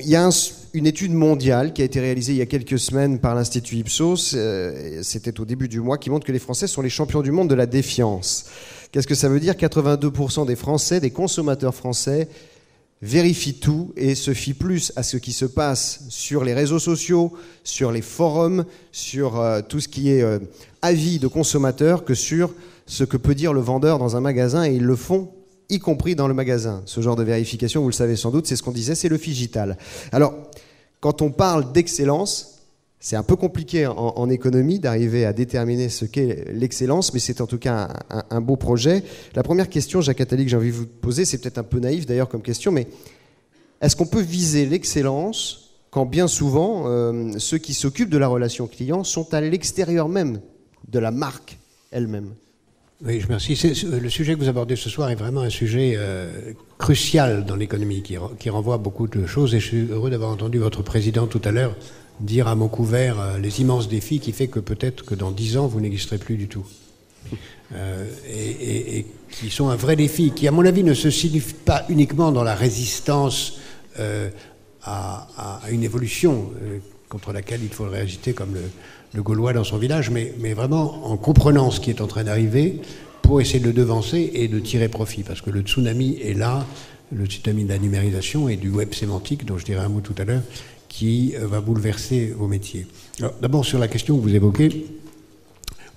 Il y a une étude mondiale qui a été réalisée il y a quelques semaines par l'Institut Ipsos, c'était au début du mois, qui montre que les Français sont les champions du monde de la défiance. Qu'est-ce que ça veut dire ? 82% des Français, des consommateurs français, vérifient tout et se fient plus à ce qui se passe sur les réseaux sociaux, sur les forums, sur tout ce qui est avis de consommateurs que sur ce que peut dire le vendeur dans un magasin, et ils le font y compris dans le magasin. Ce genre de vérification, vous le savez sans doute, c'est ce qu'on disait, c'est le figital. Alors, quand on parle d'excellence, c'est un peu compliqué en économie d'arriver à déterminer ce qu'est l'excellence, mais c'est en tout cas un beau projet. La première question, Jacques Attali, que j'ai envie de vous poser, c'est peut-être un peu naïf d'ailleurs comme question, mais est-ce qu'on peut viser l'excellence quand bien souvent ceux qui s'occupent de la relation client sont à l'extérieur même de la marque elle-même ? Oui, je remercie. Le sujet que vous abordez ce soir est vraiment un sujet crucial dans l'économie, qui renvoie à beaucoup de choses. Et je suis heureux d'avoir entendu votre président tout à l'heure dire à mot couvert les immenses défis qui fait que peut-être que dans 10 ans, vous n'existerez plus du tout. Et qui sont un vrai défi, qui, à mon avis, ne se situe pas uniquement dans la résistance à une évolution contre laquelle il faudrait agiter comme le Gaulois dans son village, mais vraiment en comprenant ce qui est en train d'arriver pour essayer de le devancer et de tirer profit. Parce que le tsunami est là, le tsunami de la numérisation et du web sémantique, dont je dirai un mot tout à l'heure, qui va bouleverser vos métiers. Alors, d'abord, sur la question que vous évoquez,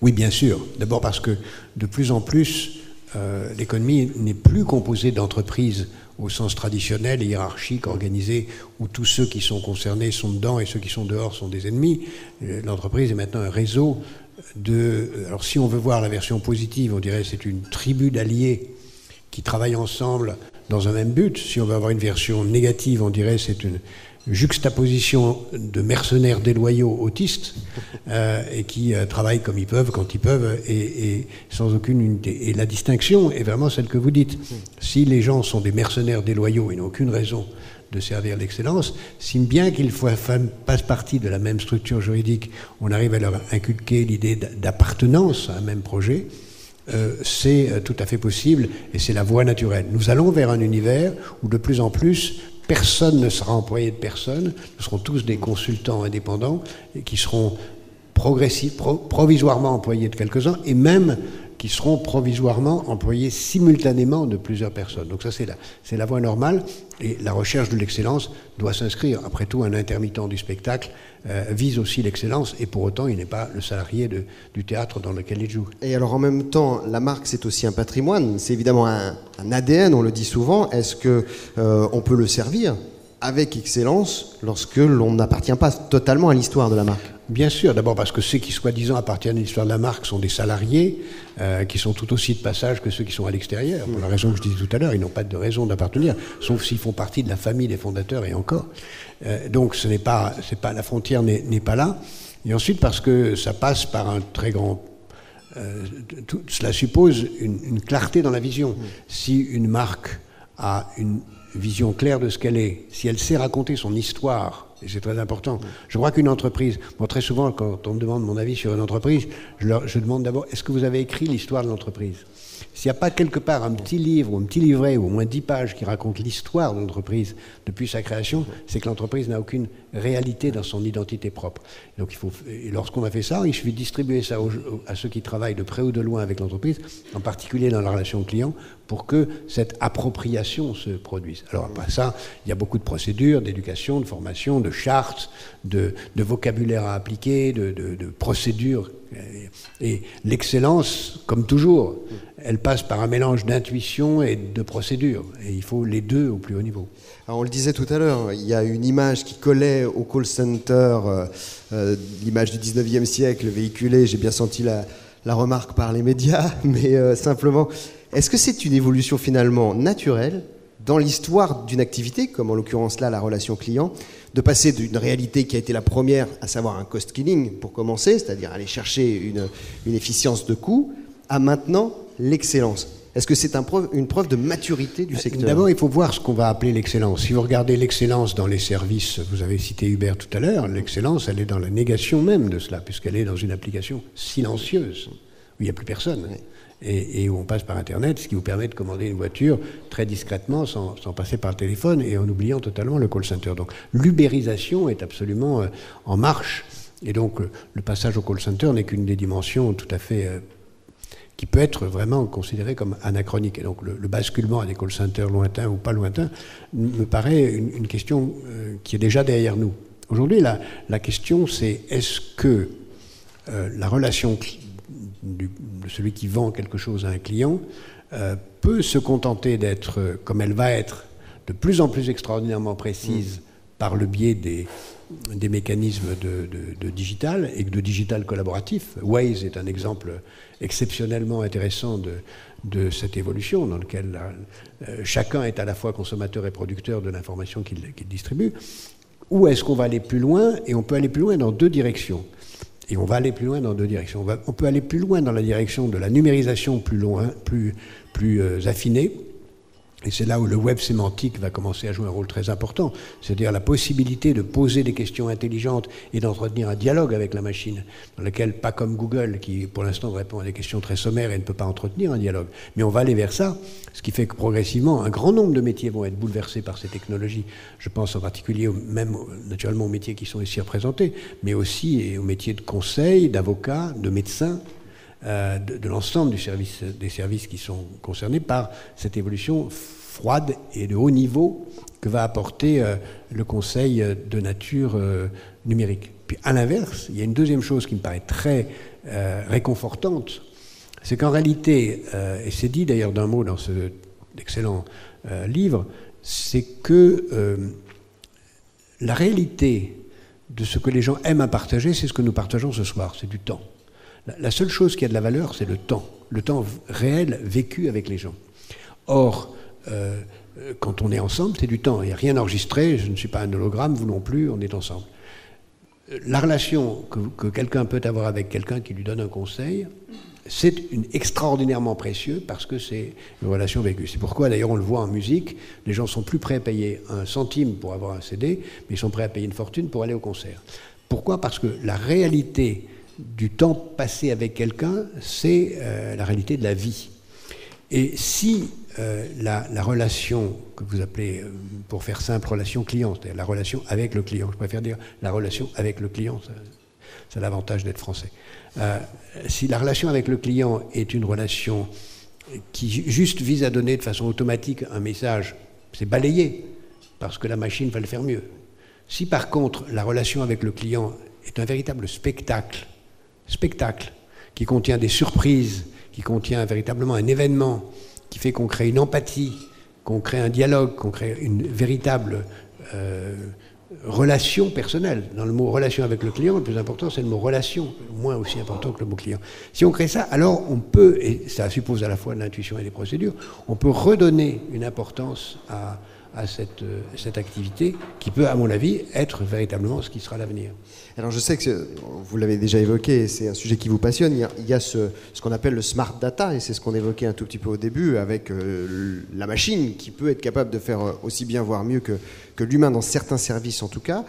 oui, bien sûr. D'abord parce que de plus en plus, l'économie n'est plus composée d'entreprises au sens traditionnel et hiérarchique, organisé, où tous ceux qui sont concernés sont dedans et ceux qui sont dehors sont des ennemis. L'entreprise est maintenant un réseau de... Alors si on veut voir la version positive, on dirait que c'est une tribu d'alliés qui travaillent ensemble dans un même but. Si on veut avoir une version négative, on dirait que c'est une juxtaposition de mercenaires déloyaux autistes et qui travaillent comme ils peuvent, quand ils peuvent, et sans aucune unité. Et la distinction est vraiment celle que vous dites. Si les gens sont des mercenaires déloyaux, ils n'ont aucune raison de servir l'excellence, si bien qu'ils fassent partie de la même structure juridique, on arrive à leur inculquer l'idée d'appartenance à un même projet, c'est tout à fait possible et c'est la voie naturelle. Nous allons vers un univers où de plus en plus personne ne sera employé de personne, nous serons tous des consultants indépendants et qui seront provisoirement employés de quelques-uns et même qui seront provisoirement employés simultanément de plusieurs personnes. Donc ça, c'est la voie normale et la recherche de l'excellence doit s'inscrire. Après tout, un intermittent du spectacle vise aussi l'excellence et pour autant, il n'est pas le salarié du théâtre dans lequel il joue. Et alors en même temps, la marque, c'est aussi un patrimoine, c'est évidemment un ADN, on le dit souvent. Est-ce qu'on peut le servir avec excellence lorsque l'on n'appartient pas totalement à l'histoire de la marque ? Bien sûr, d'abord parce que ceux qui soi-disant appartiennent à l'histoire de la marque sont des salariés qui sont tout aussi de passage que ceux qui sont à l'extérieur. Pour la raison que je disais tout à l'heure, ils n'ont pas de raison d'appartenir, sauf s'ils font partie de la famille des fondateurs et encore. Donc c'est pas la frontière n'est pas là. Et ensuite parce que ça passe par un très grand... cela suppose une clarté dans la vision. Si une marque a une vision claire de ce qu'elle est, si elle sait raconter son histoire, et c'est très important. Je crois qu'une entreprise, moi très souvent quand on me demande mon avis sur une entreprise, je demande d'abord, est-ce que vous avez écrit l'histoire de l'entreprise ? S'il n'y a pas quelque part un petit livre ou un petit livret ou au moins 10 pages qui raconte l'histoire de l'entreprise depuis sa création, c'est que l'entreprise n'a aucune réalité dans son identité propre. Donc et lorsqu'on a fait ça, il suffit de distribuer ça à ceux qui travaillent de près ou de loin avec l'entreprise, en particulier dans la relation client, pour que cette appropriation se produise. Alors après ça, il y a beaucoup de procédures, d'éducation, de formation, de chartes, de vocabulaire à appliquer, de procédures. Et l'excellence, comme toujours, elle passe par un mélange d'intuition et de procédure. Et il faut les deux au plus haut niveau. Alors on le disait tout à l'heure, il y a une image qui collait au call center, l'image du 19e siècle véhiculée, j'ai bien senti la remarque par les médias, mais simplement, est-ce que c'est une évolution finalement naturelle dans l'histoire d'une activité, comme en l'occurrence là la relation client, de passer d'une réalité qui a été la première, à savoir un cost killing pour commencer, c'est-à-dire aller chercher une efficience de coût, à maintenant l'excellence. Est-ce que c'est une preuve de maturité du secteur ? D'abord, il faut voir ce qu'on va appeler l'excellence. Si vous regardez l'excellence dans les services, vous avez cité Uber tout à l'heure, l'excellence, elle est dans la négation même de cela, puisqu'elle est dans une application silencieuse, où il n'y a plus personne. Oui. et où on passe par Internet, ce qui vous permet de commander une voiture très discrètement, sans passer par le téléphone, et en oubliant totalement le call center. Donc l'ubérisation est absolument en marche, et donc le passage au call center n'est qu'une des dimensions tout à fait... qui peut être vraiment considéré comme anachronique. Et donc le basculement à des call centers lointains ou pas lointains me paraît une question qui est déjà derrière nous. Aujourd'hui, la question, c'est est-ce que la relation de celui qui vend quelque chose à un client peut se contenter d'être, comme elle va être, de plus en plus extraordinairement précise par le biais des mécanismes de digital et de digital collaboratif. Waze est un exemple exceptionnellement intéressant de cette évolution dans lequel chacun est à la fois consommateur et producteur de l'information qu'il distribue. Ou est-ce qu'on va aller plus loin? Et on peut aller plus loin dans deux directions. Et on va aller plus loin dans deux directions. On peut aller plus loin dans la direction de la numérisation plus affinée. Et c'est là où le web sémantique va commencer à jouer un rôle très important, c'est-à-dire la possibilité de poser des questions intelligentes et d'entretenir un dialogue avec la machine, dans lequel, pas comme Google, qui pour l'instant répond à des questions très sommaires et ne peut pas entretenir un dialogue, mais on va aller vers ça, ce qui fait que progressivement, un grand nombre de métiers vont être bouleversés par ces technologies. Je pense en particulier, même naturellement aux métiers qui sont ici représentés, mais aussi aux métiers de conseil, d'avocat, de médecin, de l'ensemble des services qui sont concernés par cette évolution froide et de haut niveau que va apporter le conseil de nature numérique. Puis à l'inverse, il y a une deuxième chose qui me paraît très réconfortante, c'est qu'en réalité, et c'est dit d'ailleurs d'un mot dans ce excellent livre, c'est que la réalité de ce que les gens aiment à partager, c'est ce que nous partageons ce soir, c'est du temps. La seule chose qui a de la valeur, c'est le temps réel vécu avec les gens. Or, quand on est ensemble, c'est du temps. Il n'y a rien enregistré, je ne suis pas un hologramme, vous non plus, on est ensemble. La relation que quelqu'un peut avoir avec quelqu'un qui lui donne un conseil, c'est extraordinairement précieux parce que c'est une relation vécue. C'est pourquoi, d'ailleurs, on le voit en musique, les gens sont plus prêts à payer 1 centime pour avoir un CD, mais ils sont prêts à payer une fortune pour aller au concert. Pourquoi? Parce que la réalité du temps passé avec quelqu'un, c'est la réalité de la vie. Et si la relation que vous appelez, pour faire simple, relation client, c'est-à-dire la relation avec le client, je préfère dire la relation avec le client, ça a l'avantage d'être français. Si la relation avec le client est une relation qui juste vise à donner de façon automatique un message, c'est balayé, parce que la machine va le faire mieux. Si par contre la relation avec le client est un véritable spectacle qui contient des surprises, qui contient véritablement un événement, qui fait qu'on crée une empathie, qu'on crée un dialogue, qu'on crée une véritable relation personnelle. Dans le mot relation avec le client, le plus important c'est le mot relation, moins aussi important que le mot client. Si on crée ça, alors on peut, et ça suppose à la fois de l'intuition et des procédures, on peut redonner une importance à cette activité qui peut, à mon avis, être véritablement ce qui sera l'avenir. Alors je sais que vous l'avez déjà évoqué, c'est un sujet qui vous passionne, il y a ce qu'on appelle le smart data, et c'est ce qu'on évoquait un tout petit peu au début, avec la machine qui peut être capable de faire aussi bien, voire mieux que l'humain dans certains services en tout cas.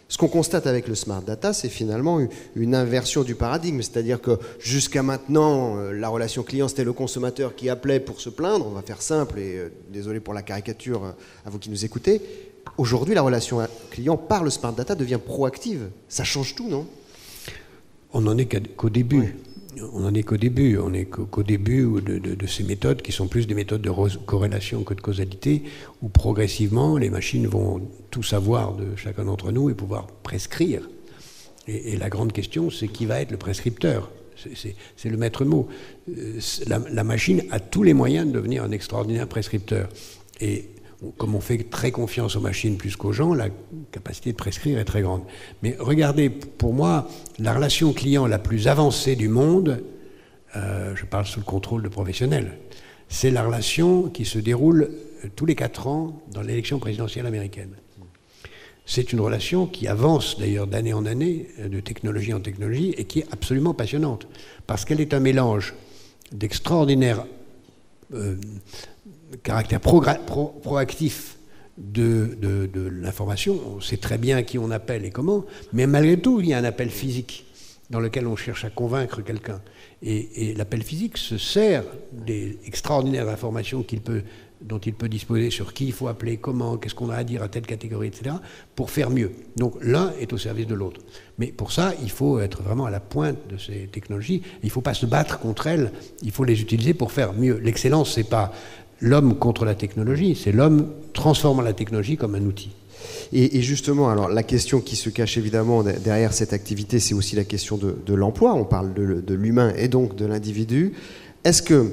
Ce qu'on constate avec le smart data, c'est finalement une inversion du paradigme, c'est-à-dire que jusqu'à maintenant, la relation client, c'était le consommateur qui appelait pour se plaindre, on va faire simple, et désolé pour la caricature à vous qui nous écoutez. Aujourd'hui, la relation client par le smart data devient proactive. Ça change tout, non? On n'en est qu'au début. Ouais. On n'en est qu'au début. On n'est qu'au début de ces méthodes qui sont plus des méthodes de corrélation que de causalité, où progressivement les machines vont tout savoir de chacun d'entre nous et pouvoir prescrire. Et la grande question, c'est qui va être le prescripteur. C'est le maître mot. La machine a tous les moyens de devenir un extraordinaire prescripteur. Et comme on fait très confiance aux machines plus qu'aux gens, la capacité de prescrire est très grande. Mais regardez, pour moi, la relation client la plus avancée du monde, je parle sous le contrôle de professionnels, c'est la relation qui se déroule tous les 4 ans dans l'élection présidentielle américaine. C'est une relation qui avance d'ailleurs d'année en année, de technologie en technologie, et qui est absolument passionnante, parce qu'elle est un mélange d'extraordinaire caractère proactif de l'information. On sait très bien qui on appelle et comment, mais malgré tout, il y a un appel physique. dans lequel on cherche à convaincre quelqu'un. Et l'appel physique se sert des extraordinaires informations dont il peut disposer sur qui il faut appeler, comment, qu'est-ce qu'on a à dire à telle catégorie, etc., pour faire mieux. Donc l'un est au service de l'autre. Mais pour ça, il faut être vraiment à la pointe de ces technologies. Il ne faut pas se battre contre elles, il faut les utiliser pour faire mieux. L'excellence, ce n'est pas l'homme contre la technologie, c'est l'homme transformant la technologie comme un outil. Et justement, alors la question qui se cache évidemment derrière cette activité, c'est aussi la question de l'emploi. On parle de l'humain et donc de l'individu. Est-ce que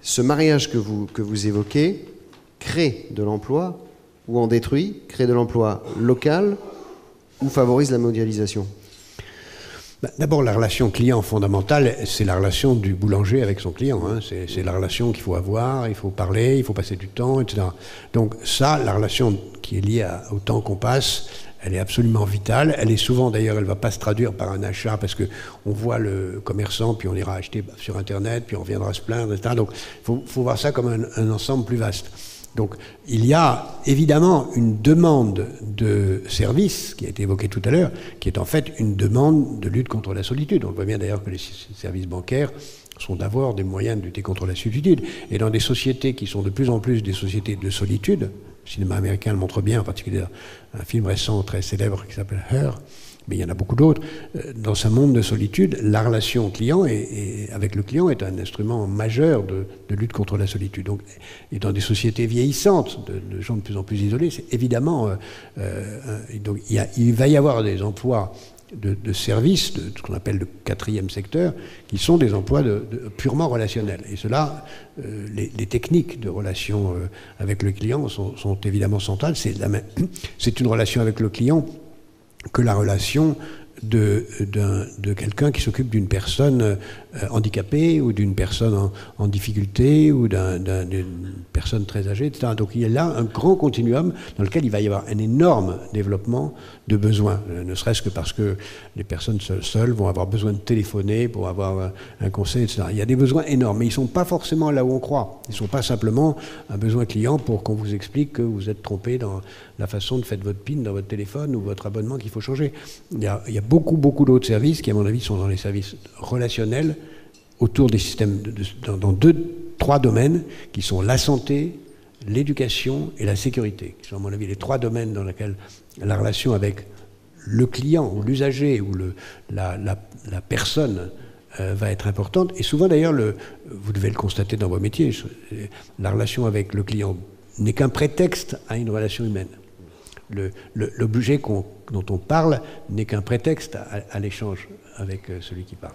ce mariage que vous évoquez crée de l'emploi ou en détruit, crée de l'emploi local ou favorise la mondialisation ? D'abord, la relation client fondamentale, c'est la relation du boulanger avec son client. Hein. C'est la relation qu'il faut avoir, il faut parler, il faut passer du temps, etc. Donc ça, la relation qui est liée au temps qu'on passe, elle est absolument vitale. Elle est souvent, d'ailleurs, elle ne va pas se traduire par un achat parce qu'on voit le commerçant, puis on ira acheter sur Internet, puis on viendra se plaindre, etc. Donc il faut voir ça comme un ensemble plus vaste. Donc il y a évidemment une demande de service qui a été évoquée tout à l'heure, qui est en fait une demande de lutte contre la solitude. On voit bien d'ailleurs que les services bancaires sont d'abord des moyens de lutter contre la solitude. Et dans des sociétés qui sont de plus en plus des sociétés de solitude, le cinéma américain le montre bien, en particulier un film récent très célèbre qui s'appelle Her, mais il y en a beaucoup d'autres. Dans ce monde de solitude, la relation client avec le client est un instrument majeur de lutte contre la solitude. Donc, et dans des sociétés vieillissantes, de gens de plus en plus isolés, c'est évidemment... donc il va y avoir des emplois de services, de ce qu'on appelle le quatrième secteur, qui sont des emplois purement relationnels. Et cela, les techniques de relation avec le client sont évidemment centrales. C'est une relation avec le client que la relation de quelqu'un qui s'occupe d'une personne handicapée ou d'une personne en difficulté ou d'une personne très âgée, etc. Donc il y a là un grand continuum dans lequel il va y avoir un énorme développement de besoins, ne serait-ce que parce que les personnes seules vont avoir besoin de téléphoner pour avoir un conseil, etc. Il y a des besoins énormes, mais ils ne sont pas forcément là où on croit. Ils ne sont pas simplement un besoin client pour qu'on vous explique que vous êtes trompé dans la façon de faire votre PIN dans votre téléphone ou votre abonnement qu'il faut changer. Il y a beaucoup d'autres services qui, à mon avis, sont dans les services relationnels autour des systèmes, dans 3 domaines qui sont la santé, l'éducation et la sécurité, qui sont, à mon avis, les 3 domaines dans lesquels la relation avec le client ou l'usager ou la personne va être importante. Et souvent, d'ailleurs, vous devez le constater dans vos métiers, la relation avec le client n'est qu'un prétexte à une relation humaine. L'objet dont on parle n'est qu'un prétexte à l'échange avec celui qui parle.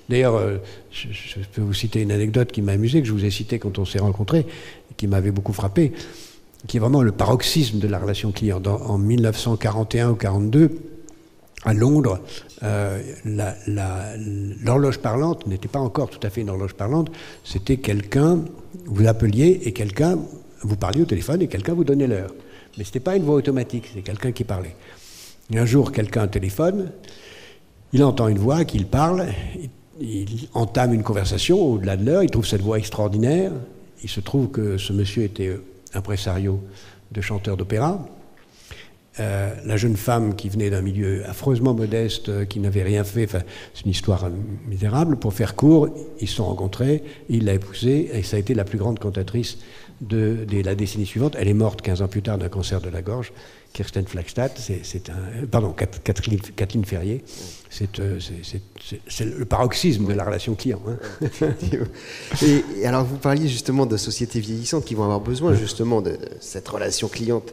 D'ailleurs, je peux vous citer une anecdote qui m'a amusé, que je vous ai citée quand on s'est rencontrés, qui m'avait beaucoup frappé, qui est vraiment le paroxysme de la relation client. En 1941 ou 1942, à Londres, l'horloge parlante n'était pas encore tout à fait une horloge parlante, c'était quelqu'un, vous appeliez et vous parliez au téléphone et quelqu'un vous donnait l'heure. Mais ce n'était pas une voix automatique, c'était quelqu'un qui parlait. Et un jour, quelqu'un téléphone, il entend une voix qui parle, il entame une conversation au-delà de l'heure, il trouve cette voix extraordinaire. Il se trouve que ce monsieur était impresario de chanteur d'opéra. La jeune femme qui venait d'un milieu affreusement modeste, qui n'avait rien fait, c'est une histoire misérable. Pour faire court, ils se sont rencontrés, il l'a épousée, et ça a été la plus grande cantatrice de la décennie suivante. Elle est morte 15 ans plus tard d'un cancer de la gorge. Kirsten Flagstad, Kathleen Ferrier, c'est le paroxysme de la relation client. Hein. Et alors vous parliez justement de sociétés vieillissantes qui vont avoir besoin justement de cette relation cliente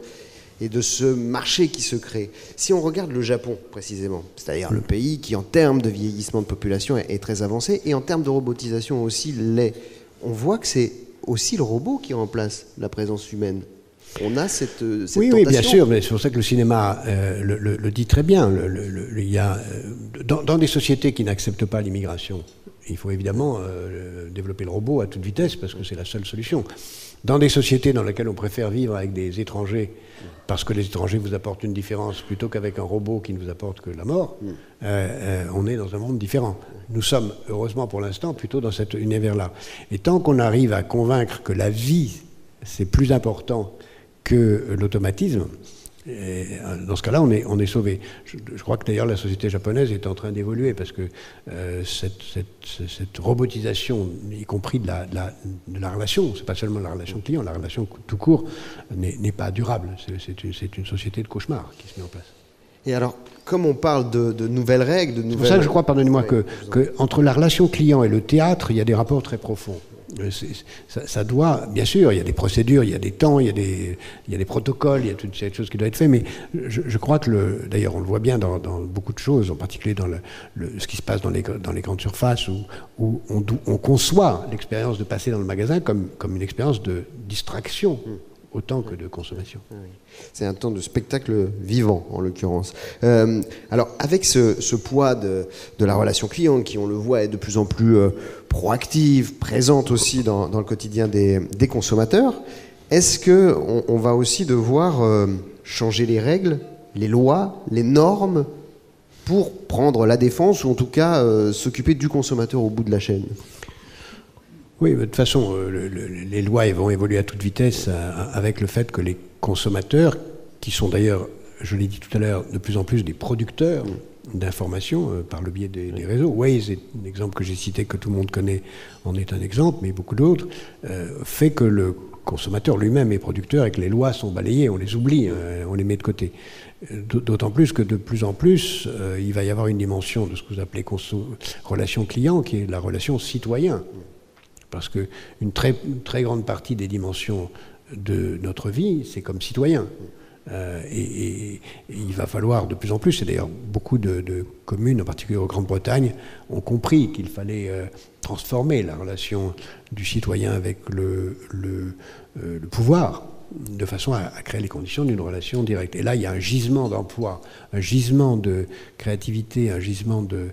et de ce marché qui se crée. Si on regarde le Japon précisément, c'est-à-dire le pays qui en termes de vieillissement de population est très avancé et en termes de robotisation aussi l'est, on voit que c'est aussi le robot qui remplace la présence humaine. On a cette tentation. Oui, bien sûr, mais c'est pour ça que le cinéma le dit très bien. Il y a, dans des sociétés qui n'acceptent pas l'immigration, il faut évidemment développer le robot à toute vitesse parce que c'est la seule solution. Dans des sociétés dans lesquelles on préfère vivre avec des étrangers parce que les étrangers vous apportent une différence plutôt qu'avec un robot qui ne vous apporte que la mort, on est dans un monde différent. Nous sommes, heureusement pour l'instant, plutôt dans cet univers-là. Et tant qu'on arrive à convaincre que la vie, c'est plus important que l'automatisme, Et dans ce cas-là, on est sauvé. Je crois que d'ailleurs la société japonaise est en train d'évoluer parce que cette robotisation, y compris de la relation, c'est pas seulement la relation client, la relation tout court n'est pas durable. C'est une société de cauchemar qui se met en place. Et alors, comme on parle de nouvelles règles, de nouvelles... C'est pour ça que je crois, pardonnez-moi, que entre la relation client et le théâtre, il y a des rapports très profonds. Ça doit, bien sûr, il y a des procédures, il y a des temps, il y a des protocoles, il y a toutes ces choses qui doivent être faites, mais je crois que, d'ailleurs, on le voit bien dans beaucoup de choses, en particulier dans ce qui se passe dans les grandes surfaces, où on conçoit l'expérience de passer dans le magasin comme une expérience de distraction, autant que de consommation. C'est un temps de spectacle vivant, en l'occurrence. Alors, avec ce poids de la relation client, qui, on le voit, est de plus en plus proactive, présente aussi dans le quotidien des consommateurs, est-ce qu'on va aussi devoir changer les règles, les lois, les normes, pour prendre la défense, ou en tout cas s'occuper du consommateur au bout de la chaîne ? Oui, de toute façon, les lois vont évoluer à toute vitesse avec le fait que les consommateurs, qui sont d'ailleurs, je l'ai dit tout à l'heure, de plus en plus des producteurs d'informations par le biais des réseaux. Waze est un exemple que j'ai cité, que tout le monde connaît, en est un exemple, mais beaucoup d'autres, fait que le consommateur lui-même est producteur et que les lois sont balayées, on les oublie, on les met de côté. D'autant plus que de plus en plus, il va y avoir une dimension de ce que vous appelez relation client, qui est la relation citoyen. Parce qu'une très grande partie des dimensions de notre vie, c'est comme citoyen. Et il va falloir de plus en plus, et d'ailleurs beaucoup de communes, en particulier en Grande-Bretagne, ont compris qu'il fallait transformer la relation du citoyen avec le pouvoir, de façon à créer les conditions d'une relation directe. Et là, il y a un gisement d'emploi, un gisement de créativité, un gisement de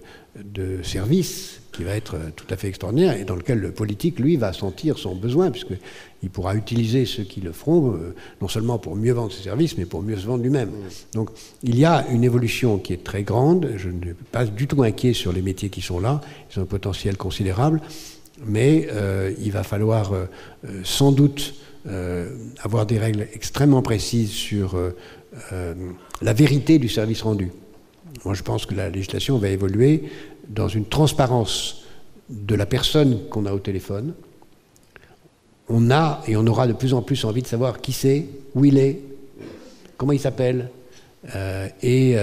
services qui va être tout à fait extraordinaire et dans lequel le politique, lui, va sentir son besoin, puisqu'il pourra utiliser ceux qui le feront, non seulement pour mieux vendre ses services, mais pour mieux se vendre lui-même. Donc, il y a une évolution qui est très grande. Je ne suis pas du tout inquiet sur les métiers qui sont là. Ils ont un potentiel considérable, mais il va falloir sans doute avoir des règles extrêmement précises sur la vérité du service rendu. Moi, je pense que la législation va évoluer dans une transparence de la personne qu'on a au téléphone. On a et on aura de plus en plus envie de savoir qui c'est, où il est, comment il s'appelle, et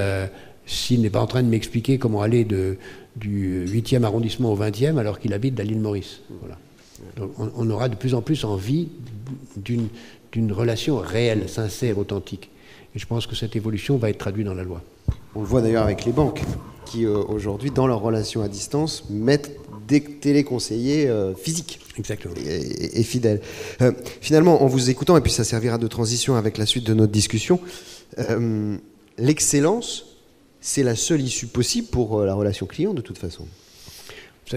s'il n'est pas en train de m'expliquer comment aller du 8e arrondissement au 20e alors qu'il habite à l'île Maurice. Voilà. Donc on aura de plus en plus envie d'une relation réelle, sincère, authentique. Et je pense que cette évolution va être traduite dans la loi. On le voit d'ailleurs avec les banques, qui aujourd'hui, dans leurs relations à distance, mettent des téléconseillers physiques. Exactement. Et fidèles. Finalement, en vous écoutant, et puis ça servira de transition avec la suite de notre discussion, l'excellence, c'est la seule issue possible pour la relation client, de toute façon.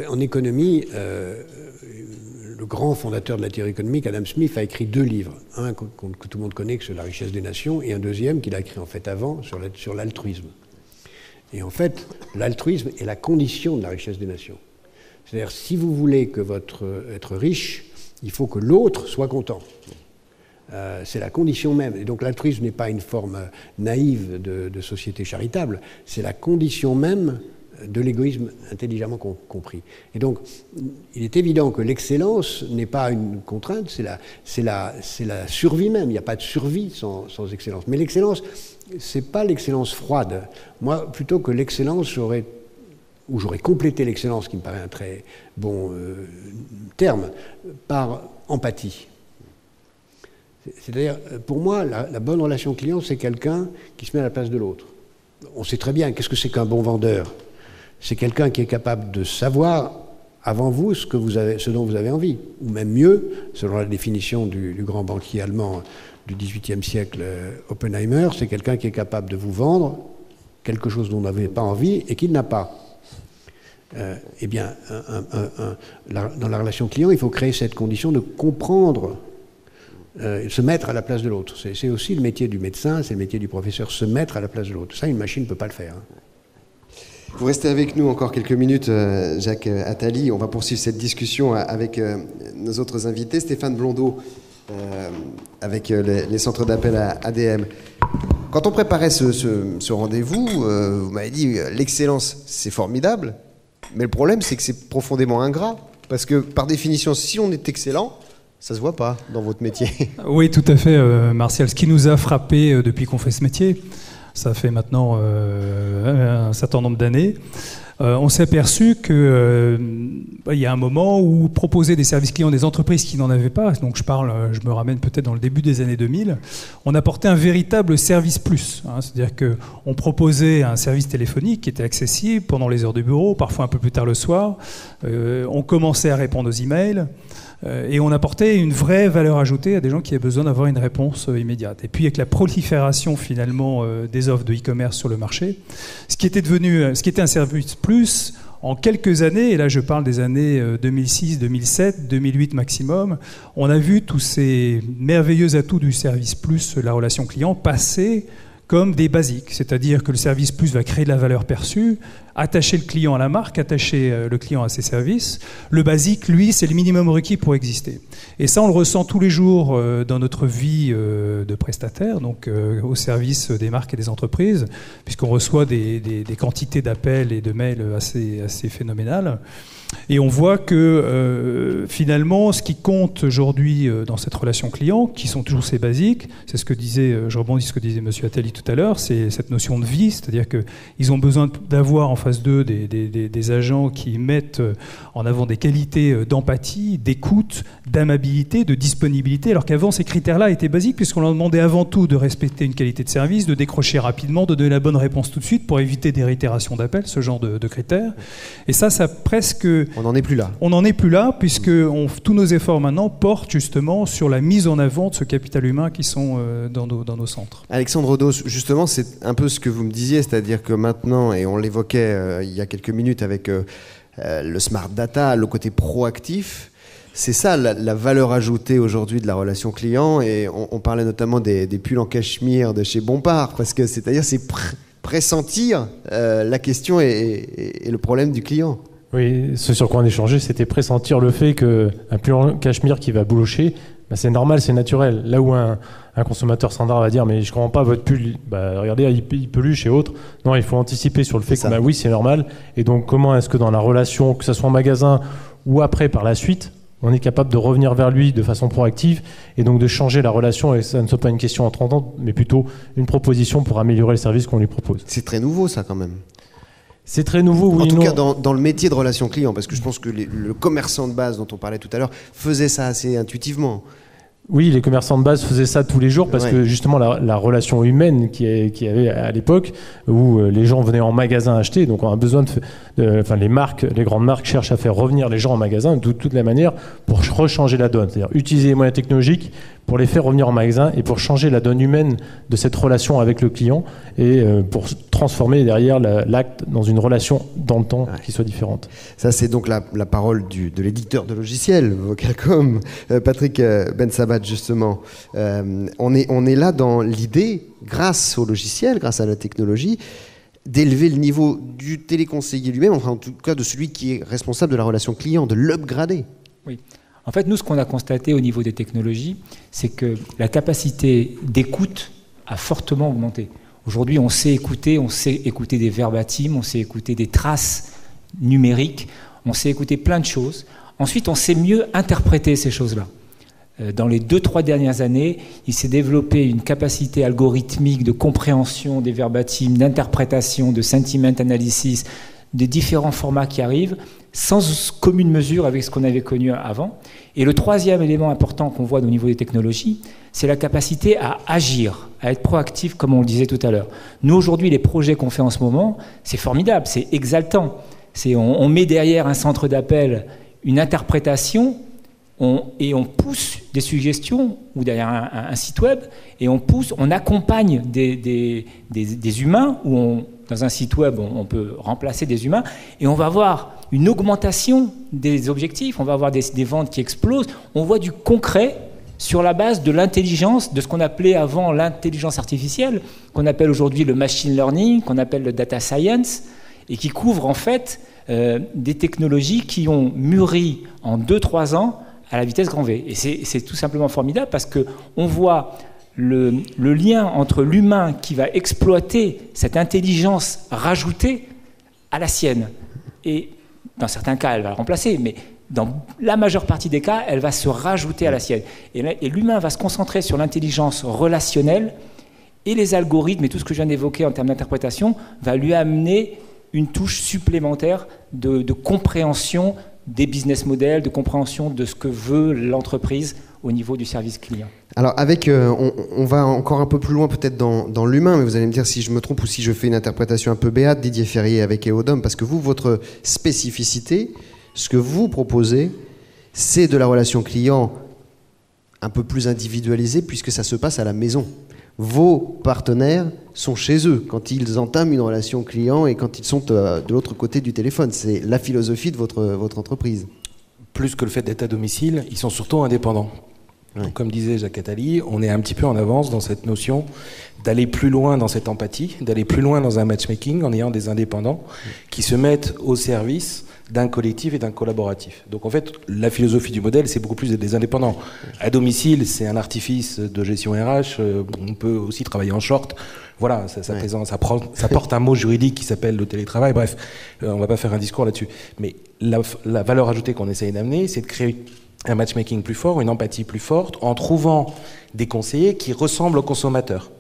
En économie, le grand fondateur de la théorie économique, Adam Smith, a écrit 2 livres. Un que tout le monde connaît, sur la richesse des nations, et un deuxième qu'il a écrit en fait avant, sur l'altruisme. Et en fait, l'altruisme est la condition de la richesse des nations. C'est-à-dire, si vous voulez être riche, il faut que l'autre soit content. C'est la condition même. Et donc l'altruisme n'est pas une forme naïve de société charitable, c'est la condition même de l'égoïsme intelligemment compris. Et donc, il est évident que l'excellence n'est pas une contrainte, c'est la survie même. Il n'y a pas de survie sans excellence. Mais l'excellence, c'est pas l'excellence froide. Moi, plutôt que l'excellence, j'aurais complété l'excellence, qui me paraît un très bon terme, par empathie. C'est-à-dire, pour moi, la bonne relation client, c'est quelqu'un qui se met à la place de l'autre. On sait très bien, qu'est-ce que c'est qu'un bon vendeur ? C'est quelqu'un qui est capable de savoir avant vous ce dont vous avez envie. Ou même mieux, selon la définition du grand banquier allemand du XVIIIe siècle, Oppenheimer, c'est quelqu'un qui est capable de vous vendre quelque chose dont vous n'avez pas envie et qu'il n'a pas. Eh bien, dans la relation client, il faut créer cette condition de comprendre, se mettre à la place de l'autre. C'est aussi le métier du médecin, c'est le métier du professeur, se mettre à la place de l'autre. Ça, une machine ne peut pas le faire. Vous restez avec nous encore quelques minutes, Jacques Attali. On va poursuivre cette discussion avec nos autres invités. Stéphane Blondeau, avec les centres d'appel à ADM. Quand on préparait ce rendez-vous, vous m'avez dit l'excellence, c'est formidable, mais le problème, c'est que c'est profondément ingrat. Parce que, par définition, si on est excellent, ça ne se voit pas dans votre métier. Oui, tout à fait, Martial. Ce qui nous a frappé depuis qu'on fait ce métier, ça fait maintenant un certain nombre d'années, on s'est aperçu qu'il y a un moment où proposer des services clients des entreprises qui n'en avaient pas, donc je me ramène peut-être dans le début des années 2000, on apportait un véritable service plus. C'est-à-dire qu'on proposait un service téléphonique qui était accessible pendant les heures de bureau, parfois un peu plus tard le soir. On commençait à répondre aux emails. Et on apportait une vraie valeur ajoutée à des gens qui avaient besoin d'avoir une réponse immédiate. Et puis avec la prolifération finalement des offres de e-commerce sur le marché, ce qui était un service plus, en quelques années, et là je parle des années 2006, 2007, 2008 maximum, on a vu tous ces merveilleux atouts du service plus, la relation client, passer comme des basiques, c'est-à-dire que le service plus va créer de la valeur perçue, attacher le client à la marque, attacher le client à ses services. Le basique, lui, c'est le minimum requis pour exister. Et ça, on le ressent tous les jours dans notre vie de prestataire, donc au service des marques et des entreprises, puisqu'on reçoit des quantités d'appels et de mails assez phénoménales. Et on voit que finalement, ce qui compte aujourd'hui dans cette relation client, qui sont toujours ces basiques, c'est ce que disait, je rebondis sur ce que disait M. Attali tout à l'heure, c'est cette notion de vie, c'est-à-dire qu'ils ont besoin d'avoir en face d'eux des agents qui mettent en avant des qualités d'empathie, d'écoute, d'amabilité, de disponibilité, alors qu'avant ces critères-là étaient basiques puisqu'on leur demandait avant tout de respecter une qualité de service, de décrocher rapidement, de donner la bonne réponse tout de suite pour éviter des réitérations d'appels, ce genre de critères. Et ça presque... On n'en est plus là. On n'en est plus là puisque tous nos efforts maintenant portent justement sur la mise en avant de ce capital humain qui sont dans nos centres. Alexandre Odos, justement, c'est un peu ce que vous me disiez, c'est-à-dire que maintenant, et on l'évoquait il y a quelques minutes avec le smart data, le côté proactif, c'est ça la valeur ajoutée aujourd'hui de la relation client. Et on parlait notamment des pulls en cachemire de chez Bompard, parce que c'est-à-dire c'est pressentir la question et le problème du client. Oui, ce sur quoi on échangeait, c'était pressentir le fait qu'un pull en cachemire qui va boulocher, c'est normal, c'est naturel. Là où un consommateur standard va dire « mais je ne comprends pas votre pull, regardez, il peluche et autres ». Non, il faut anticiper sur le fait que oui, c'est normal. Et donc, comment est-ce que dans la relation, que ce soit en magasin ou après par la suite, on est capable de revenir vers lui de façon proactive et donc de changer la relation, et ça ne soit pas une question entendante, mais plutôt une proposition pour améliorer le service qu'on lui propose. C'est très nouveau ça quand même. C'est très nouveau, oui. En tout cas, dans le métier de relation client, parce que je pense que le commerçant de base dont on parlait tout à l'heure faisait ça assez intuitivement. Oui, les commerçants de base faisaient ça tous les jours parce que justement la relation humaine qu'il y avait à l'époque où les gens venaient en magasin acheter, donc on a besoin les grandes marques cherchent à faire revenir les gens en magasin de toute la manière pour rechanger la donne, c'est-à-dire utiliser les moyens technologiques pour les faire revenir en magasin et pour changer la donne humaine de cette relation avec le client et pour transformer derrière l'acte dans une relation dans le temps qui soit différente. Ça, c'est donc la parole de l'éditeur de logiciels, Vocalcom, Patrick Bensabat, justement. On est là dans l'idée, grâce au logiciel, grâce à la technologie, d'élever le niveau du téléconseiller lui-même, enfin en tout cas de celui qui est responsable de la relation client, de l'upgrader. Oui. En fait, nous, ce qu'on a constaté au niveau des technologies, c'est que la capacité d'écoute a fortement augmenté. Aujourd'hui, on sait écouter des verbatims, on sait écouter des traces numériques, on sait écouter plein de choses. Ensuite, on sait mieux interpréter ces choses-là. Dans les 2-3 dernières années, il s'est développé une capacité algorithmique de compréhension des verbatims, d'interprétation, de sentiment analysis, des différents formats qui arrivent, sans commune mesure avec ce qu'on avait connu avant. Et le troisième élément important qu'on voit au niveau des technologies, c'est la capacité à agir, à être proactif, comme on le disait tout à l'heure. Nous, aujourd'hui, les projets qu'on fait en ce moment, c'est formidable, c'est exaltant. On met derrière un centre d'appel une interprétation et on pousse des suggestions ou derrière un site web et on accompagne des humains où dans un site web, on peut remplacer des humains et on va avoir une augmentation des objectifs, on va avoir des ventes qui explosent, on voit du concret sur la base de l'intelligence, de ce qu'on appelait avant l'intelligence artificielle, qu'on appelle aujourd'hui le machine learning, qu'on appelle le data science, et qui couvre en fait des technologies qui ont mûri en 2-3 ans à la vitesse grand V. Et c'est tout simplement formidable parce qu'on voit le lien entre l'humain qui va exploiter cette intelligence rajoutée à la sienne. Et dans certains cas, elle va la remplacer, mais dans la majeure partie des cas, elle va se rajouter à la sienne. Et l'humain va se concentrer sur l'intelligence relationnelle, et les algorithmes et tout ce que je viens d'évoquer en termes d'interprétation va lui amener une touche supplémentaire de compréhension des business models, de compréhension de ce que veut l'entreprise au niveau du service client. Alors on va encore un peu plus loin peut-être dans l'humain, mais vous allez me dire si je me trompe ou si je fais une interprétation un peu béate, Didier Ferrier avec Eodom, parce que vous, votre spécificité, ce que vous proposez, c'est de la relation client un peu plus individualisée puisque ça se passe à la maison. Vos partenaires sont chez eux quand ils entament une relation client et quand ils sont de l'autre côté du téléphone. C'est la philosophie de votre entreprise. Plus que le fait d'être à domicile, ils sont surtout indépendants. Ouais. Donc, comme disait Jacques Attali, on est un petit peu en avance dans cette notion d'aller plus loin dans cette empathie, d'aller plus loin dans un matchmaking en ayant des indépendants qui se mettent au service d'un collectif et d'un collaboratif. Donc en fait, la philosophie du modèle, c'est beaucoup plus d'être des indépendants. À domicile, c'est un artifice de gestion RH, on peut aussi travailler en short. Voilà, ça porte un mot juridique qui s'appelle le télétravail. Bref, on va pas faire un discours là-dessus. Mais la valeur ajoutée qu'on essaye d'amener, c'est de créer un matchmaking plus fort, une empathie plus forte, en trouvant des conseillers qui ressemblent aux consommateurs.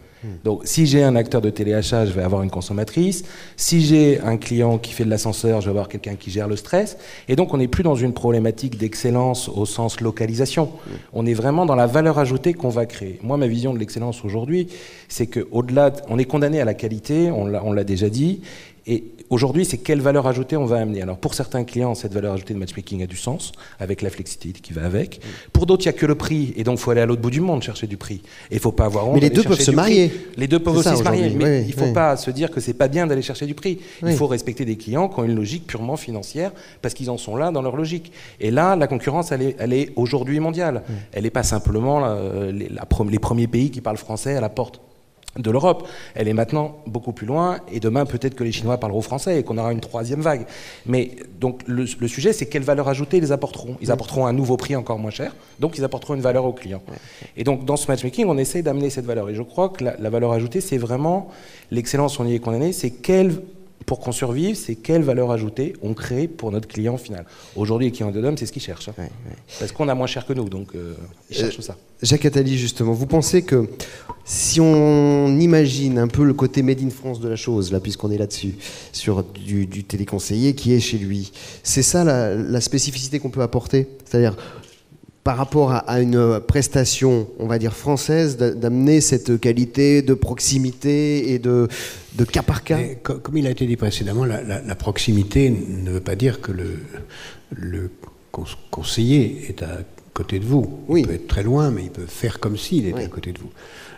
Donc, si j'ai un acteur de téléachat, je vais avoir une consommatrice. Si j'ai un client qui fait de l'ascenseur, je vais avoir quelqu'un qui gère le stress. Et donc, on n'est plus dans une problématique d'excellence au sens localisation. On est vraiment dans la valeur ajoutée qu'on va créer. Moi, ma vision de l'excellence aujourd'hui, c'est qu'au-delà, on est condamné à la qualité, on l'a déjà dit. Et aujourd'hui, c'est quelle valeur ajoutée on va amener. Alors, pour certains clients, cette valeur ajoutée de matchmaking a du sens, avec la flexibilité qui va avec. Pour d'autres, il n'y a que le prix, et donc il faut aller à l'autre bout du monde chercher du prix. Et il ne faut pas avoir honte. Mais les deux peuvent se marier. Les deux peuvent aussi se marier, mais il ne faut oui. pas se dire que c'est pas bien d'aller chercher du prix. Oui. Il faut respecter des clients qui ont une logique purement financière, parce qu'ils en sont là dans leur logique. Et là, la concurrence, elle est aujourd'hui mondiale. Elle n'est pas simplement les premiers pays qui parlent français à la porte de l'Europe. Elle est maintenant beaucoup plus loin, et demain peut-être que les Chinois parleront français et qu'on aura une troisième vague. Mais donc le sujet, c'est quelle valeur ajoutée ils apporteront. Ils apporteront un nouveau prix encore moins cher, donc ils apporteront une valeur aux clients. Et donc dans ce matchmaking, on essaye d'amener cette valeur. Et je crois que la valeur ajoutée, c'est vraiment l'excellence, on y est condamné, c'est pour qu'on survive, c'est quelle valeur ajoutée on crée pour notre client final. Aujourd'hui, les clients de Dom, c'est ce qu'ils cherchent. Hein. Parce qu'on a moins cher que nous, donc ils cherchent ça. Jacques Attali, justement, vous pensez que si on imagine un peu le côté made in France de la chose, là, puisqu'on est là-dessus, sur du téléconseiller qui est chez lui, c'est ça la spécificité qu'on peut apporter ? C'est-à-dire, par rapport à une prestation, on va dire française, d'amener cette qualité de proximité et de cas par cas. Comme il a été dit précédemment, la proximité ne veut pas dire que le conseiller est à côté de vous. Oui. Il peut être très loin, mais il peut faire comme s'il était à côté de vous.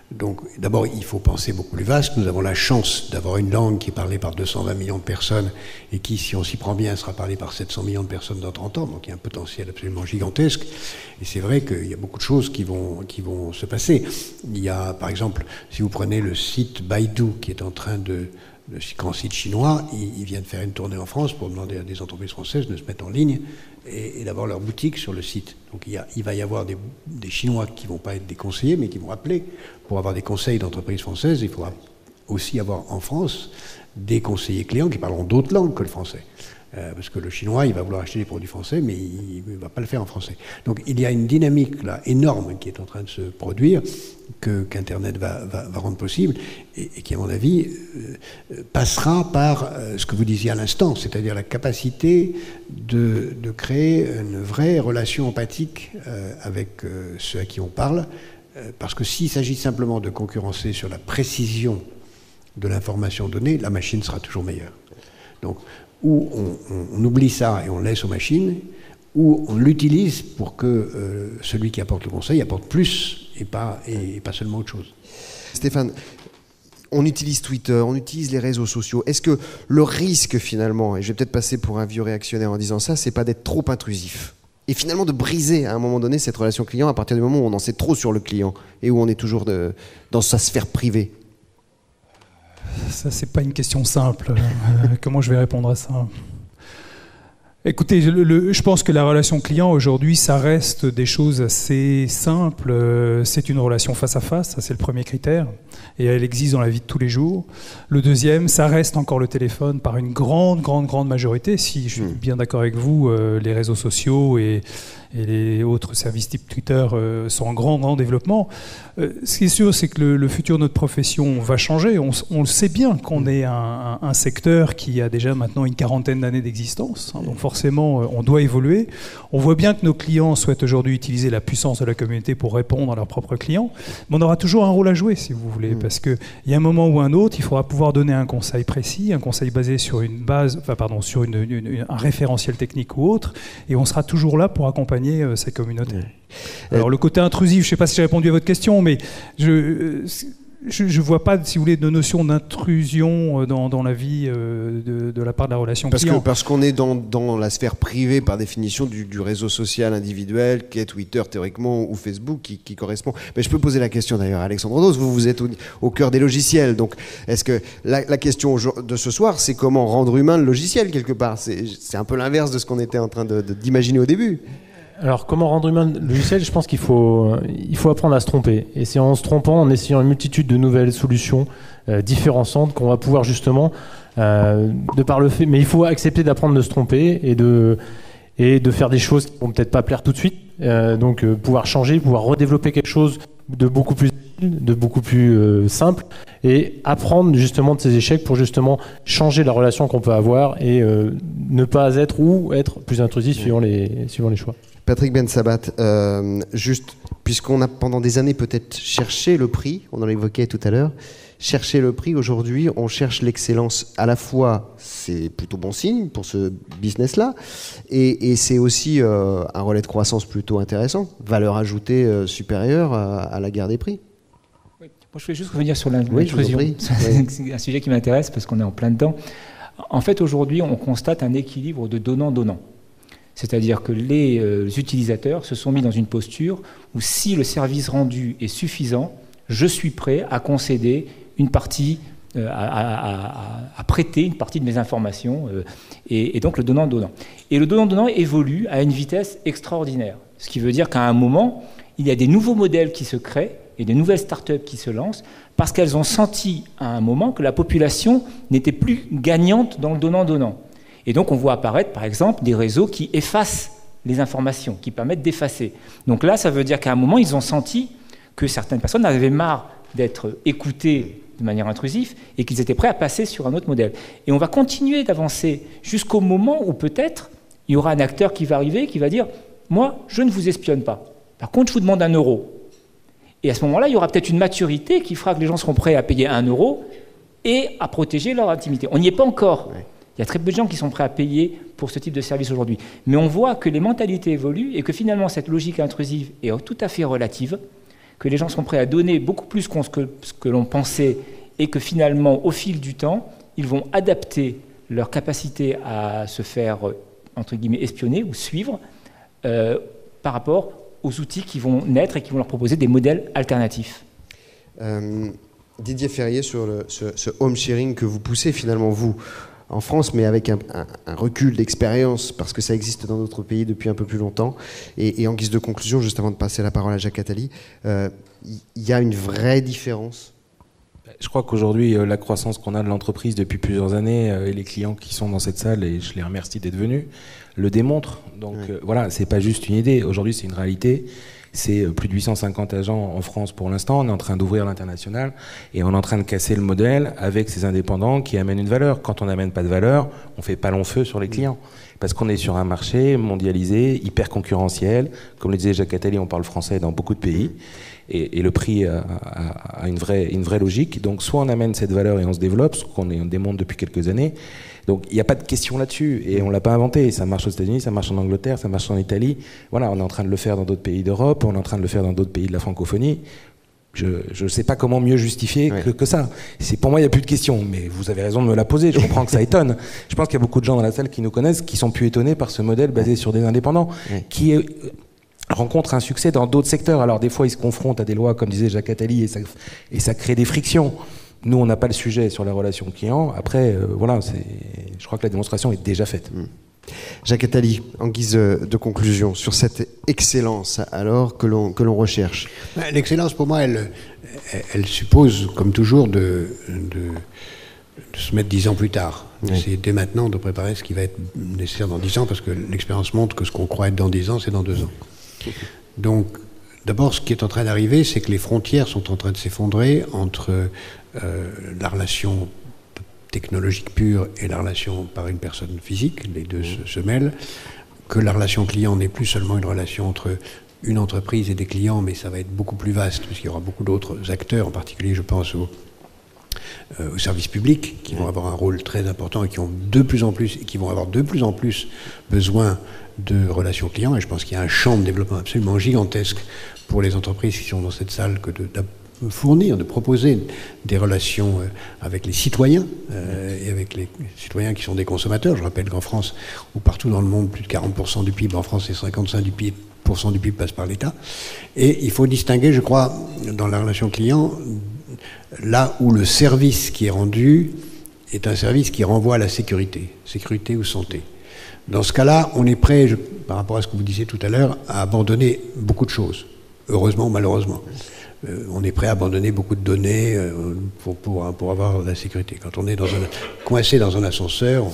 Donc, d'abord, il faut penser beaucoup plus vaste. Nous avons la chance d'avoir une langue qui est parlée par 220 millions de personnes et qui, si on s'y prend bien, sera parlée par 700 millions de personnes dans 30 ans. Donc, il y a un potentiel absolument gigantesque. Et c'est vrai qu'il y a beaucoup de choses qui vont se passer. Il y a, par exemple, si vous prenez le site Baidu, qui est en train le grand site chinois, il vient de faire une tournée en France pour demander à des entreprises françaises de se mettre en ligne et d'avoir leur boutique sur le site. Donc il va y avoir des Chinois qui ne vont pas être des conseillers, mais qui vont appeler pour avoir des conseils d'entreprises françaises. Il faudra aussi avoir en France des conseillers clients qui parleront d'autres langues que le français. Parce que le chinois, il va vouloir acheter des produits français, mais il ne va pas le faire en français. Donc il y a une dynamique là énorme qui est en train de se produire, qu'Internet va rendre possible, et qui, à mon avis, passera par ce que vous disiez à l'instant, c'est-à-dire la capacité de créer une vraie relation empathique avec ceux à qui on parle, parce que s'il s'agit simplement de concurrencer sur la précision de l'information donnée, la machine sera toujours meilleure. Donc, ou on oublie ça et on laisse aux machines, ou on l'utilise pour que celui qui apporte le conseil apporte plus et pas seulement autre chose. Stéphane, on utilise Twitter, on utilise les réseaux sociaux. Est-ce que le risque finalement, et je vais peut-être passer pour un vieux réactionnaire en disant ça, c'est pas d'être trop intrusif et finalement de briser à un moment donné cette relation client à partir du moment où on en sait trop sur le client et où on est toujours dans sa sphère privée? Ça, c'est pas une question simple. Comment je vais répondre à ça ? Écoutez, je pense que la relation client aujourd'hui, ça reste des choses assez simples. C'est une relation face à face, ça c'est le premier critère, et elle existe dans la vie de tous les jours. Le deuxième, ça reste encore le téléphone par une grande majorité. Si je suis bien d'accord avec vous, les réseaux sociaux et les autres services type Twitter sont en grand développement. Ce qui est sûr, c'est que le futur de notre profession va changer. On le sait bien qu'on est un secteur qui a déjà maintenant une 40aine d'années d'existence. Donc forcément, on doit évoluer. On voit bien que nos clients souhaitent aujourd'hui utiliser la puissance de la communauté pour répondre à leurs propres clients. Mais on aura toujours un rôle à jouer, si vous voulez, parce qu'il y a un moment ou un autre, il faudra pouvoir donner un conseil précis, un conseil basé sur sur un référentiel technique ou autre, et on sera toujours là pour accompagner ces communautés. Alors le côté intrusif, je ne sais pas si j'ai répondu à votre question, mais je vois pas, si vous voulez, de notion d'intrusion dans la vie de la part de la relation client. Parce qu'on est dans la sphère privée par définition du réseau social individuel qu'est Twitter théoriquement ou Facebook qui correspond. Mais je peux poser la question d'ailleurs à Alexandre Dos, vous êtes au cœur des logiciels, donc est-ce que la question de ce soir, c'est comment rendre humain le logiciel quelque part? C'est un peu l'inverse de ce qu'on était en train d'imaginer au début. Alors, comment rendre humain le logiciel? Je pense qu'il faut apprendre à se tromper. Et c'est en se trompant, en essayant une multitude de nouvelles solutions différenciantes qu'on va pouvoir justement, de par le fait... Mais il faut accepter d'apprendre de se tromper et de faire des choses qui ne vont peut-être pas plaire tout de suite. Donc, pouvoir changer, pouvoir redévelopper quelque chose de beaucoup plus simple et apprendre justement de ces échecs pour justement changer la relation qu'on peut avoir et ne pas être plus intrusif suivant les choix. Patrick Bensabat, juste, puisqu'on a pendant des années peut-être cherché le prix, on en l'évoquait tout à l'heure, chercher le prix, aujourd'hui on cherche l'excellence. À la fois, c'est plutôt bon signe pour ce business-là, et c'est aussi un relais de croissance plutôt intéressant, valeur ajoutée supérieure à la guerre des prix. Oui. Moi, je voulais juste revenir sur l'intrusion. C'est un sujet qui m'intéresse parce qu'on est en plein dedans. En fait, aujourd'hui, on constate un équilibre de donnant-donnant. C'est-à-dire que les utilisateurs se sont mis dans une posture où si le service rendu est suffisant, je suis prêt à concéder une partie, à prêter une partie de mes informations, et donc le donnant-donnant. Et le donnant-donnant évolue à une vitesse extraordinaire. Ce qui veut dire qu'à un moment, il y a des nouveaux modèles qui se créent et des nouvelles startups qui se lancent parce qu'elles ont senti à un moment que la population n'était plus gagnante dans le donnant-donnant. Et donc, on voit apparaître, par exemple, des réseaux qui effacent les informations, qui permettent d'effacer. Donc là, ça veut dire qu'à un moment, ils ont senti que certaines personnes avaient marre d'être écoutées de manière intrusive et qu'ils étaient prêts à passer sur un autre modèle. Et on va continuer d'avancer jusqu'au moment où peut-être il y aura un acteur qui va arriver et qui va dire « Moi, je ne vous espionne pas. Par contre, je vous demande 1 €. » Et à ce moment-là, il y aura peut-être une maturité qui fera que les gens seront prêts à payer 1 € et à protéger leur intimité. On n'y est pas encore. Il y a très peu de gens qui sont prêts à payer pour ce type de service aujourd'hui. Mais on voit que les mentalités évoluent et que finalement cette logique intrusive est tout à fait relative, que les gens sont prêts à donner beaucoup plus que ce que l'on pensait et que finalement, au fil du temps, ils vont adapter leur capacité à se faire, entre guillemets, espionner ou suivre par rapport aux outils qui vont naître et qui vont leur proposer des modèles alternatifs. Didier Ferrier, sur ce home sharing que vous poussez finalement, vous, en France, mais avec un recul d'expérience, parce que ça existe dans d'autres pays depuis un peu plus longtemps. Et en guise de conclusion, juste avant de passer la parole à Jacques Attali, il y a une vraie différence. Je crois qu'aujourd'hui, la croissance qu'on a de l'entreprise depuis plusieurs années, et les clients qui sont dans cette salle, et je les remercie d'être venus, le démontrent. Donc voilà, c'est pas juste une idée. Aujourd'hui, c'est une réalité. C'est plus de 850 agents en France pour l'instant. On est en train d'ouvrir l'international et on est en train de casser le modèle avec ces indépendants qui amènent une valeur. Quand on n'amène pas de valeur, on fait pas long feu sur les clients. Parce qu'on est sur un marché mondialisé, hyper concurrentiel. Comme le disait Jacques Attali, on parle français dans beaucoup de pays. Et le prix a une vraie logique. Donc soit on amène cette valeur et on se développe, ce qu'on démontre depuis quelques années. Donc il n'y a pas de question là-dessus, et on ne l'a pas inventé. Ça marche aux États-Unis, ça marche en Angleterre, ça marche en Italie. Voilà, on est en train de le faire dans d'autres pays d'Europe, on est en train de le faire dans d'autres pays de la francophonie. Je ne sais pas comment mieux justifier que ça. Pour moi, il n'y a plus de questions, mais vous avez raison de me la poser. Je comprends que ça étonne. Je pense qu'il y a beaucoup de gens dans la salle qui nous connaissent, qui sont plus étonnés par ce modèle basé sur des indépendants, qui rencontre un succès dans d'autres secteurs. Alors des fois, ils se confrontent à des lois, comme disait Jacques Attali, et ça crée des frictions. Nous, on n'a pas le sujet sur la relation client. Après, voilà, je crois que la démonstration est déjà faite. Jacques Attali, en guise de conclusion, sur cette excellence alors que l'on recherche. L'excellence, pour moi, elle suppose, comme toujours, de se mettre 10 ans plus tard. Oui. C'est dès maintenant de préparer ce qui va être nécessaire dans 10 ans, parce que l'expérience montre que ce qu'on croit être dans 10 ans, c'est dans 2 ans. Donc, d'abord, ce qui est en train d'arriver, c'est que les frontières sont en train de s'effondrer entre la relation technologique pure et la relation par une personne physique. Les deux se mêlent. Que la relation client n'est plus seulement une relation entre une entreprise et des clients, mais ça va être beaucoup plus vaste, puisqu'il y aura beaucoup d'autres acteurs, en particulier, je pense, aux services publics, qui vont avoir un rôle très important et qui vont avoir de plus en plus besoin de relations clients. Et je pense qu'il y a un champ de développement absolument gigantesque pour les entreprises qui sont dans cette salle que de fournir, de proposer des relations avec les citoyens et avec les citoyens qui sont des consommateurs. Je rappelle qu'en France, ou partout dans le monde, plus de 40% du PIB, en France c'est 55% du PIB passe par l'État. Et il faut distinguer, je crois, dans la relation client, là où le service qui est rendu est un service qui renvoie à la sécurité ou santé. Dans ce cas-là, on est prêt, par rapport à ce que vous disiez tout à l'heure, à abandonner beaucoup de choses. Heureusement ou malheureusement. On est prêt à abandonner beaucoup de données pour avoir la sécurité. Quand on est coincé dans un ascenseur,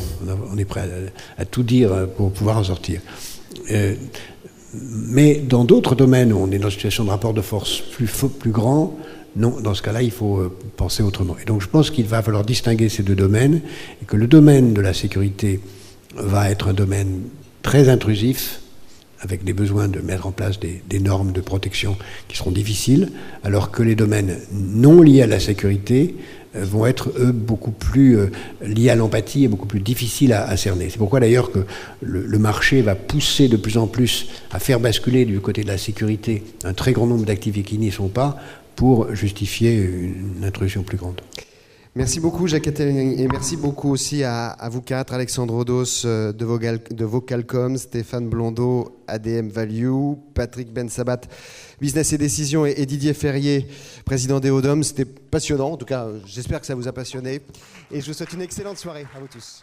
on est prêt à tout dire pour pouvoir en sortir. Mais dans d'autres domaines où on est dans une situation de rapport de force plus grand, non, dans ce cas-là, il faut penser autrement. Et donc je pense qu'il va falloir distinguer ces deux domaines, et que le domaine de la sécurité va être un domaine très intrusif, avec des besoins de mettre en place des normes de protection qui seront difficiles, alors que les domaines non liés à la sécurité vont être, eux, beaucoup plus liés à l'empathie et beaucoup plus difficiles à cerner. C'est pourquoi d'ailleurs que le marché va pousser de plus en plus à faire basculer du côté de la sécurité un très grand nombre d'activités qui n'y sont pas, pour justifier une intrusion plus grande. Merci beaucoup Jacques Attali, et merci beaucoup aussi à vous quatre, Alexandre Odos de Vocalcom, Stéphane Blondeau, ADM Value, Patrick Bensabat, Business et Décision, et Didier Ferrier, président d'Eodom. C'était passionnant, en tout cas j'espère que ça vous a passionné, et je vous souhaite une excellente soirée à vous tous.